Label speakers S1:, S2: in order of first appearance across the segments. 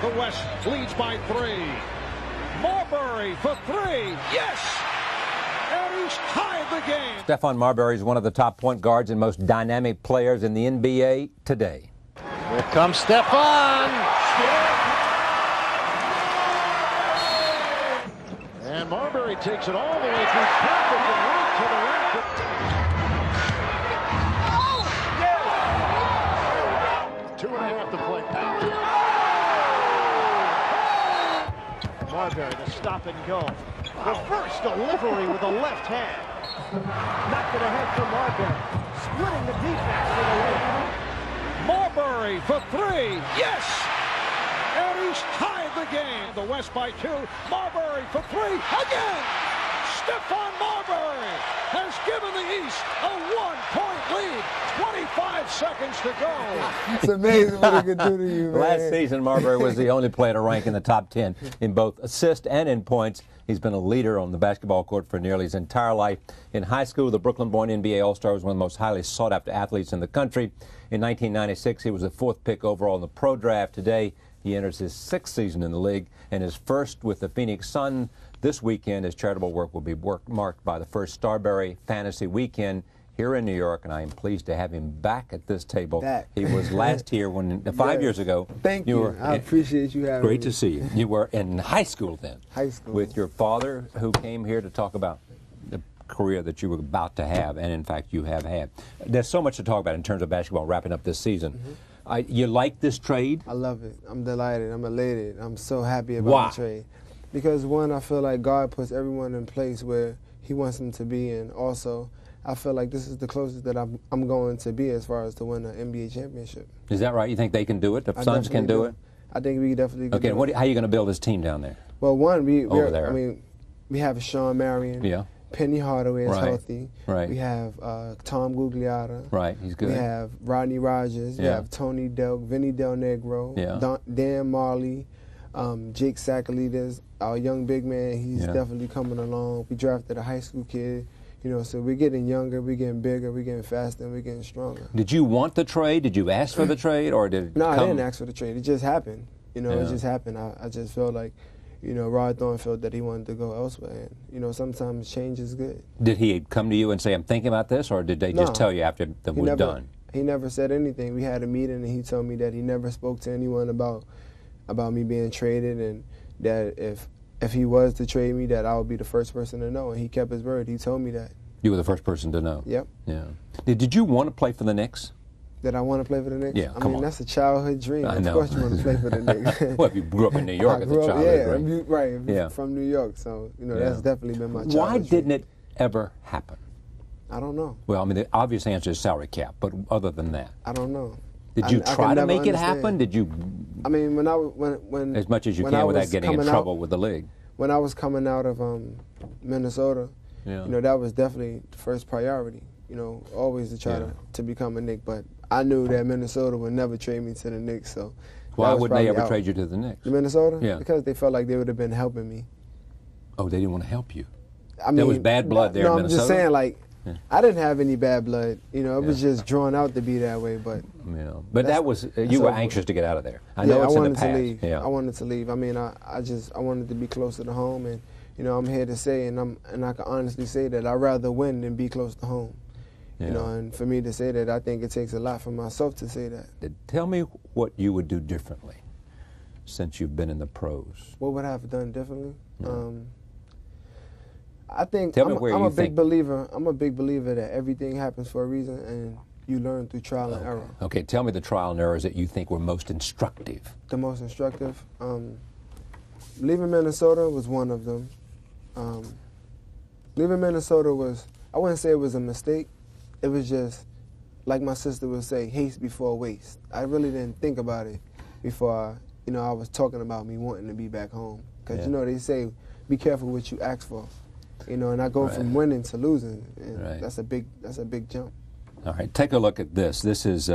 S1: The West leads by 3. Marbury for 3. Yes! And he's tied the game.
S2: Stephon Marbury is one of the top point guards and most dynamic players in the NBA today.
S3: Here comes Stephon.
S1: And Marbury takes it all the way through traffic and right to the rack. 2.5 to play. Marbury to stop and go. Reverse delivery with the left hand. Knocked it ahead for Marbury. Splitting the defense for the lead. Marbury for 3. Yes! And he's tied the game. The West by 2. Marbury for 3. Again! Stephon Marbury has given the East a 1-point lead. 25 seconds to go.
S4: It's amazing what he can do to you, man.
S2: Last season, Marbury was the only player to rank in the top 10 in both assists and in points. He's been a leader on the basketball court for nearly his entire life. In high school, the Brooklyn-born NBA All-Star was one of the most highly sought-after athletes in the country. In 1996, he was the 4th pick overall in the pro draft. Today, he enters his 6th season in the league and is first with the Phoenix Suns. This weekend, his charitable work will be marked by the first Starbury Fantasy Weekend here in New York, and I am pleased to have him back at this table. He was last here 5 years ago.
S4: Thank you. I appreciate you having me.
S2: Great to see you. You were in high school then.
S4: High school.
S2: With your father, who came here to talk about the career that you were about to have, and in fact you have had. There's so much to talk about in terms of basketball wrapping up this season. You like this trade?
S4: I love it. I'm delighted. I'm elated. I'm so happy about the trade. Because one, I feel like God puts everyone in place where he wants them to be, and also I feel like this is the closest that I'm going to be as far as to win an NBA championship.
S2: Is that right? You think they can do it? The Suns can do it?
S4: I think we definitely can do it.
S2: How are you going to build this team down there?
S4: Well, one, we have Sean Marion.
S2: Yeah.
S4: Penny Hardaway is healthy.
S2: Right.
S4: We have Tom Gugliotta.
S2: Right, he's good.
S4: We have Rodney Rogers. We have Tony Delk, Vinny Del Negro, Dan Marley, Jake Sakalides, our young big man. He's definitely coming along. We drafted a high school kid. You know, so we're getting younger, we're getting bigger, we're getting faster, and we're getting stronger.
S2: Did you want the trade? Did you ask for the trade, or did it
S4: No, I didn't ask for the trade. It just happened. You know, it just happened. I just felt like, you know, Rod Thorne felt that he wanted to go elsewhere. And, you know, sometimes change is good.
S2: Did he come to you and say, I'm thinking about this, or did they just tell you after the was done?
S4: He never said anything. We had a meeting, and he told me that he never spoke to anyone about me being traded, and that if he was to trade me, that I would be the first person to know. And he kept his word. He told me that.
S2: You were the first person to know?
S4: Yep.
S2: Yeah. Did you want to play for the Knicks?
S4: Did I want to play for the Knicks?
S2: Yeah,
S4: I mean, that's a childhood dream.
S2: I know.
S4: Of course you want to play for the Knicks.
S2: Well, if you grew up in New York, it's a childhood dream.
S4: Right, from New York. So, you know, that's definitely been my childhood
S2: Why didn't it ever happen?
S4: I don't know.
S2: Well, I mean, the obvious answer is salary cap, but other than that?
S4: I don't know.
S2: Did you try to make it happen? Did you?
S4: I mean, when
S2: as much as you can without getting in trouble with the league.
S4: When I was coming out of Minnesota, you know, that was definitely the first priority. You know, always to try to become a Knick, but I knew that Minnesota would never trade me to the Knicks. So
S2: why wouldn't they ever trade you to the Knicks?
S4: To Minnesota?
S2: Yeah.
S4: Because they felt like they would have been helping me.
S2: Oh, they didn't want to help you.
S4: I mean,
S2: there was bad blood there in Minnesota?
S4: No, I'm just saying, like, I didn't have any bad blood. You know, it was just drawn out to be that way. But
S2: but that was you were anxious to get out of there. I know it's in the past.
S4: To leave.
S2: Yeah.
S4: I wanted to leave. I mean, I wanted to be closer to home, and you know, I'm here to say, and I can honestly say that I'd rather win than be close to home. You know, and for me to say that, I think it takes a lot for myself to say that.
S2: Tell me what you would do differently since you've been in the pros.
S4: What would I have done differently? I think
S2: I'm a big
S4: believer. I'm a big believer that everything happens for a reason, and you learn through trial and error.
S2: Okay, tell me the trial and errors that you think were most instructive.
S4: The most instructive? Leaving Minnesota was one of them. Leaving Minnesota was, I wouldn't say it was a mistake. It was just, like my sister would say, haste before waste. I really didn't think about it before, I was talking about me wanting to be back home. Because, they say, be careful what you ask for. And I go from winning to losing. And that's a big jump.
S2: All right, take a look at this. This is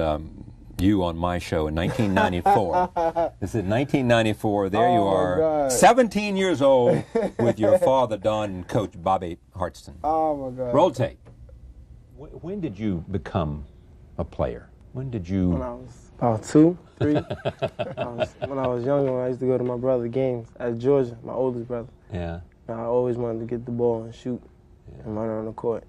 S2: you on my show in 1994. This is 1994. There you are,
S4: God.
S2: 17 years old, with your father, Don, and Coach Bobby Hartston.
S4: Oh, my God.
S2: Roll tape. When did you become a player? When did you...
S4: When I was
S5: About 2, 3. When I was younger, I used to go to my brother's games at Georgia, my oldest brother.
S2: Yeah.
S5: And I always wanted to get the ball and shoot and run on the court.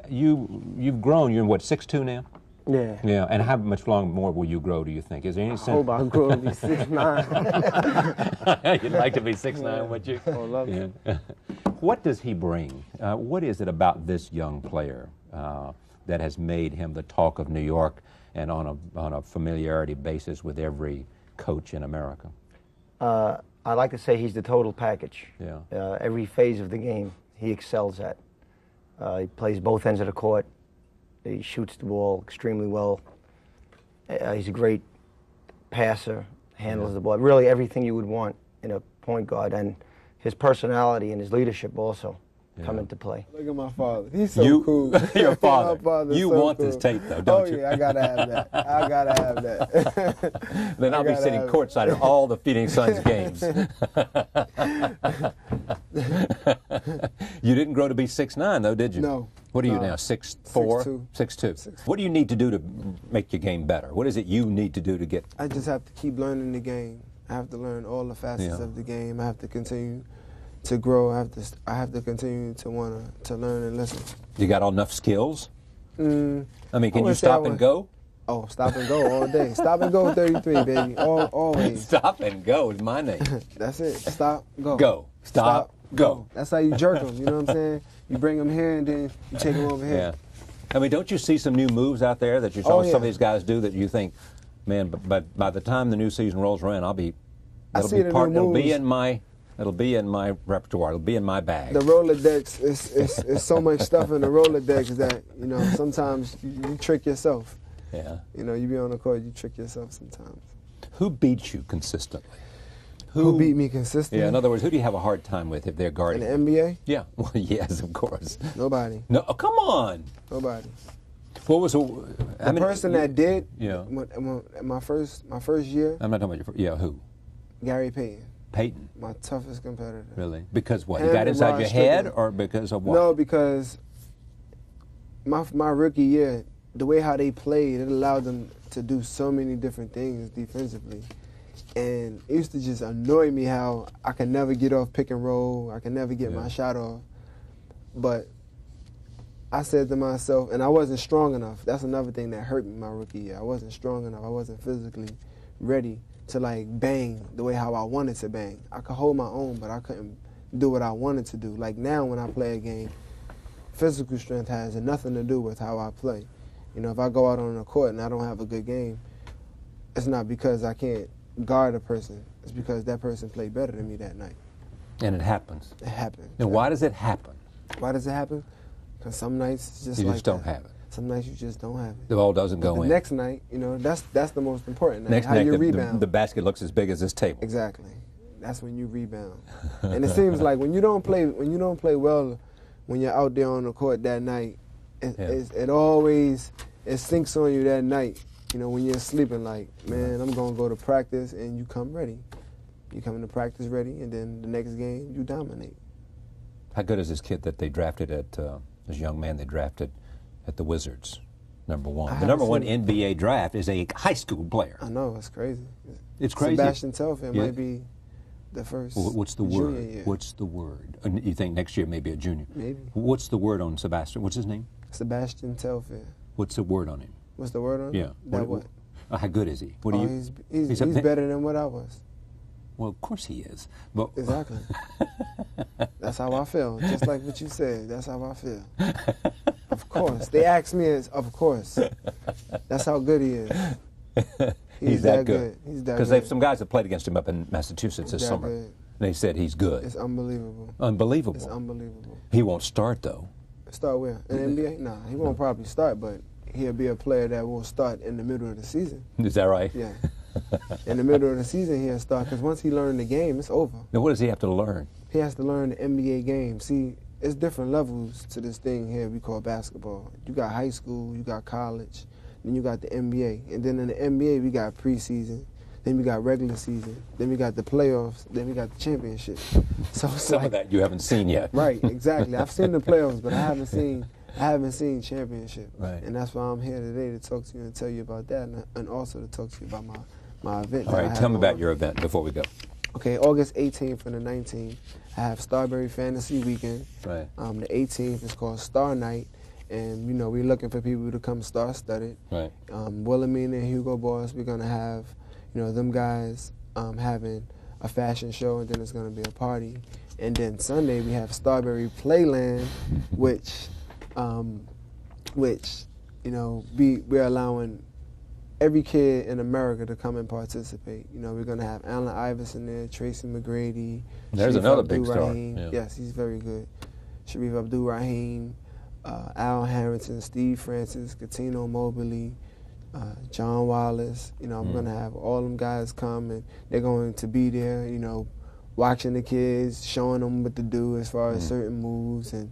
S2: You've grown. You're what, 6'2" now?
S5: Yeah.
S2: Yeah. And how much longer more will you grow, do you think? Is there any
S5: I hope I grow to be 6'9".
S2: You'd like to be 6'9", would you?
S5: I would love to.
S2: Yeah. What does he bring? What is it about this young player that has made him the talk of New York and on a familiarity basis with every coach in America?
S6: I like to say he's the total package.
S2: Yeah.
S6: Every phase of the game he excels at. He plays both ends of the court. He shoots the ball extremely well. He's a great passer, handles the ball. Really everything you would want in a point guard. And his personality and his leadership also come into play.
S4: Look at my father. He's so cool.
S2: Your father.
S4: My father's
S2: You
S4: so
S2: want
S4: cool.
S2: this tape, though, don't you?
S4: Oh, yeah, I got to have that. I got to have that.
S2: Then I'll be sitting courtside at all the Phoenix Suns games. You didn't grow to be 6'9", though, did you?
S4: No.
S2: What are you now, 6'4"?
S4: 6'2".
S2: 6'2". What do you need to do to make your game better? What is it you need to do to get...
S4: I just have to keep learning the game. I have to learn all the facets of the game. I have to continue to grow. I have to continue to want to learn and listen.
S2: You got enough skills? I mean, can you
S4: say
S2: stop and go?
S4: Oh, stop and go all day. Stop and go 33, baby. Always.
S2: Stop and go is my name.
S4: That's it. Stop, go.
S2: Go. Stop, go.
S4: That's how you jerk them, you know what I'm saying? You bring them here and then you take them over here.
S2: Yeah. I mean, don't you see some new moves out there that you saw some of these guys do that you think, man, but by the time the new season rolls around, it'll be in my repertoire. It'll be in my bag.
S4: The Rolodex is so much stuff in the Rolodex that, you know, sometimes you trick yourself.
S2: Yeah.
S4: You know, you be on the court, you trick yourself sometimes.
S2: Who beats you consistently?
S4: Who beat me consistently?
S2: Yeah, in other words, who do you have a hard time with if they're guarding?
S4: In the NBA?
S2: Yeah. Well, yes, of course.
S4: Nobody.
S2: No, oh, come on.
S4: Nobody.
S2: What was
S4: the person that did?
S2: Yeah.
S4: My first year.
S2: I'm not talking about your who?
S4: Gary Payton.
S2: Payton.
S4: My toughest competitor.
S2: Really? Because what? He got inside your head, or because of what?
S4: No, because my rookie year, the way how they played, it allowed them to do so many different things defensively. And it used to just annoy me how I could never get off pick and roll. I could never get my shot off. But I said to myself, and I wasn't strong enough. That's another thing that hurt me my rookie year. I wasn't strong enough. I wasn't physically ready to, like, bang the way how I wanted to bang. I could hold my own, but I couldn't do what I wanted to do. Like now when I play a game, physical strength has nothing to do with how I play. You know, if I go out on the court and I don't have a good game, it's not because I can't guard a person. It's because that person played better than me that night.
S2: And it happens.
S4: It happens.
S2: And why does it happen?
S4: Why does it happen? Because some nights it's just
S2: you
S4: like
S2: just don't have it.
S4: Some nights you just don't have it.
S2: The ball doesn't go in.
S4: The next night, you know, that's the most important night.
S2: Next
S4: how
S2: night,
S4: you rebound.
S2: the basket looks as big as this table.
S4: Exactly. That's when you rebound. And it seems like when you don't play well, when you're out there on the court that night, it always sinks on you that night. You know, when you're sleeping, like, man, I'm going to go to practice, and you come ready. You come into practice ready, and then the next game, you dominate.
S2: How good is this kid that they drafted this young man they drafted at the Wizards, #1? The #1 NBA draft is a high school player.
S4: I know, it's crazy.
S2: It's crazy.
S4: Sebastian Telfair might be the first.
S2: What's the word?
S4: Year.
S2: What's the word? You think next year maybe a junior?
S4: Maybe.
S2: What's the word on Sebastian? What's his name?
S4: Sebastian Telfair.
S2: What's the word on him?
S4: What's the word on him?
S2: Yeah.
S4: What?
S2: How good is he? What do you?
S4: He's better than what I was.
S2: Well, of course he is. But
S4: exactly. That's how I feel. Just like what you said. That's how I feel. Of course. They asked me, of course. That's how good he is. He's that good. He's that good.
S2: Because some guys have played against him up in Massachusetts this summer. And they said he's good.
S4: It's unbelievable.
S2: Unbelievable.
S4: It's unbelievable.
S2: He won't start, though.
S4: Start where? In the NBA? Nah, he won't probably start, but he'll be a player that will start in the middle of the season.
S2: Is that right?
S4: Yeah. In the middle of the season, he'll start, because once he learned the game, it's over.
S2: Now, what does he have to learn?
S4: He has to learn the NBA game. See, it's different levels to this thing here we call basketball. You got high school, you got college, then you got the NBA. And then in the NBA, we got preseason, then we got regular season, then we got the playoffs, then we got the championship. So
S2: some of that you haven't seen yet.
S4: Right, exactly. I've seen the playoffs, but I haven't seen I haven't seen championship.
S2: Right.
S4: And that's why I'm here today to talk to you and tell you about that, and also to talk to you about my event.
S2: All right, tell me about your event before we go.
S4: Okay, August 18th and the 19th, I have Starbury Fantasy Weekend.
S2: Right.
S4: The 18th is called Star Night, and we're looking for people to come star-studded.
S2: Right.
S4: Wilhelmina and Hugo Boss, we're gonna have, them guys having a fashion show, and then it's gonna be a party. And then Sunday we have Starbury Playland, which we're allowing every kid in America to come and participate. We're going to have Allen Iverson there, Tracy McGrady.
S2: There's
S4: Sharif
S2: another big star.
S4: Abdul-Rahim.
S2: Yeah.
S4: Yes, he's very good. Sharif Abdul-Rahim, Al Harrington, Steve Francis, Katino Mobley, John Wallace. I'm going to have all them guys come, and they're going to be there, watching the kids, showing them what to do as far as certain moves, and,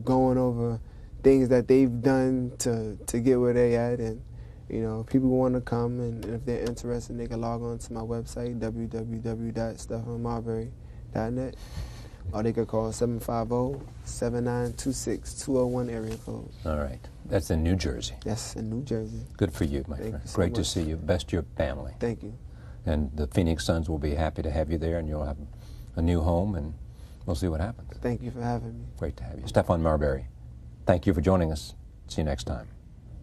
S4: going over things that they've done to get where they at. And people want to come, and if they're interested, they can log on to my website, www.stephonmarbury.net, or they could call 750-7926-201 area code.
S2: All right. That's in New Jersey.
S4: That's in New Jersey.
S2: Good for you, my friend.
S4: You so
S2: Great to
S4: much.
S2: see you. Best to your family.
S4: Thank you.
S2: And the Phoenix Suns will be happy to have you there, and you'll have a new home, and we'll see what happens.
S4: Thank you for having me.
S2: Great to have you. Stephon Marbury, thank you for joining us. See you next time.